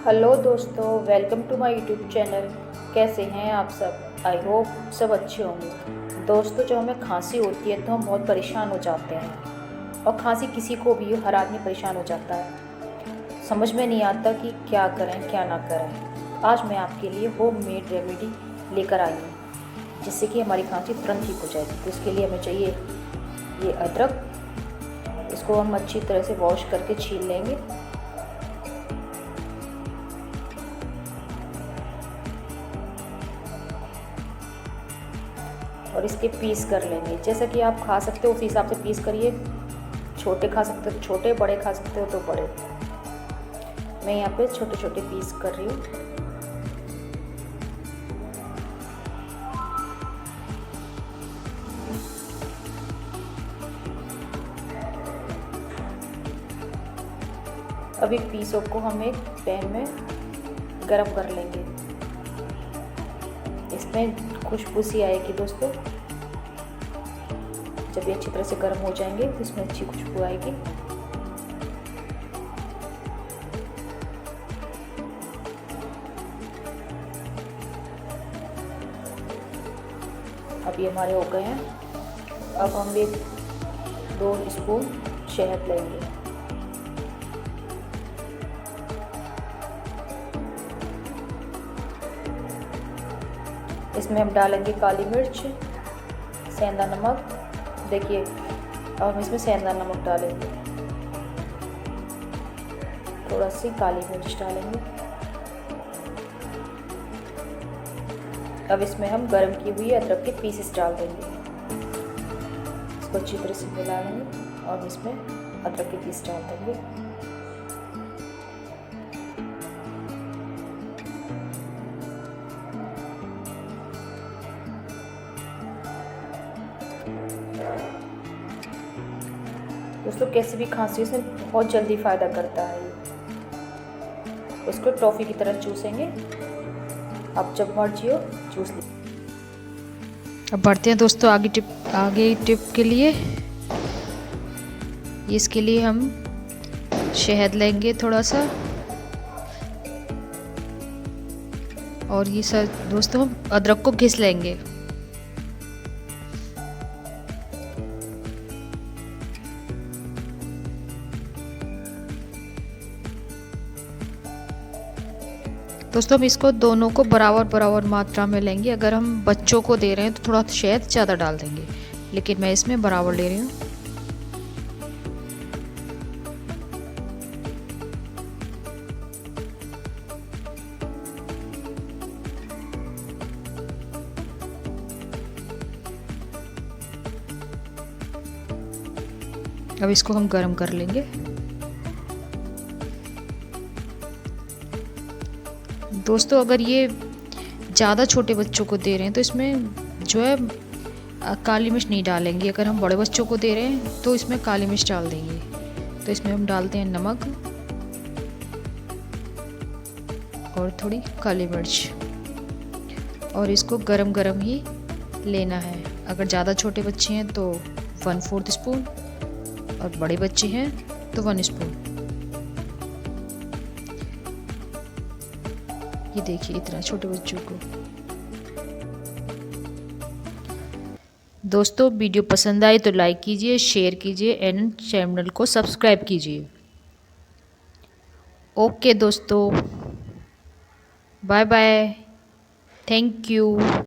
Hello दोस्तों, welcome to my YouTube channel. कैसे हैं आप सब? आई होप सब अच्छे होंगे। दोस्तों, जब हमें खांसी होती है तो हम बहुत परेशान हो जाते हैं, और खांसी किसी को भी हर आदमी परेशान हो जाता है। समझ में नहीं आता कि क्या करें क्या ना करें। आज मैं आपके लिए होम मेड रेमेडी लेकर आई हूँ, जिससे कि हमारी खांसी तुरंत ठीक हो जाएगी। तो इसके लिए हमें चाहिए ये अदरक। इसको हम अच्छी तरह से वॉश करके छील लेंगे। और इसके पीस कर लेंगे। जैसा कि आप खा सकते हो उसी हिसाब से पीस करिए। छोटे खा सकते हो तो छोटे, बड़े खा सकते हो तो बड़े। मैं यहाँ पे छोटे छोटे पीस कर रही हूँ। अब इन पीसों को हम एक पैन में गरम कर लेंगे। इसमें खुशबू सी आएगी दोस्तों। जब ये अच्छी तरह से गर्म हो जाएंगे तो इसमें अच्छी खुशबू आएगी। अब ये हमारे हो गए हैं। अब हम एक 2 स्पून शहद लेंगे। इसमें हम डालेंगे काली मिर्च, सेंधा नमक। देखिए, अब हम इसमें सेंधा नमक डालेंगे, थोड़ा सी काली मिर्च डालेंगे। अब इसमें हम गर्म की हुई अदरक के पीसेस डाल देंगे। इसको अच्छी तरह से मिला लेंगे और इसमें अदरक के पीस डाल देंगे। दोस्तों, कैसी भी खांसी से बहुत जल्दी फ़ायदा करता है। इसको टॉफ़ी की तरह चूसेंगे। आप जब मर्जी हो चूस लीजिए। अब बढ़ते हैं दोस्तों आगे टिप के लिए। इसके लिए हम शहद लेंगे थोड़ा सा, और ये सब दोस्तों हम अदरक को घिस लेंगे। दोस्तों, हम इसको दोनों को बराबर बराबर मात्रा में लेंगे। अगर हम बच्चों को दे रहे हैं तो थोड़ा शहद ज़्यादा डाल देंगे, लेकिन मैं इसमें बराबर ले रही हूँ। अब इसको हम गर्म कर लेंगे। दोस्तों, अगर ये ज़्यादा छोटे बच्चों को दे रहे हैं तो इसमें जो है काली मिर्च नहीं डालेंगे। अगर हम बड़े बच्चों को दे रहे हैं तो इसमें काली मिर्च डाल देंगे। तो इसमें हम डालते हैं नमक और थोड़ी काली मिर्च, और इसको गरम गरम ही लेना है। अगर ज़्यादा छोटे बच्चे हैं तो 1/4 स्पून, और बड़े बच्चे हैं तो 1 स्पून। ये देखिए, इतना छोटे बच्चों को। दोस्तों, वीडियो पसंद आई तो लाइक कीजिए, शेयर कीजिए एंड चैनल को सब्सक्राइब कीजिए। ओके दोस्तों, बाय बाय, थैंक यू।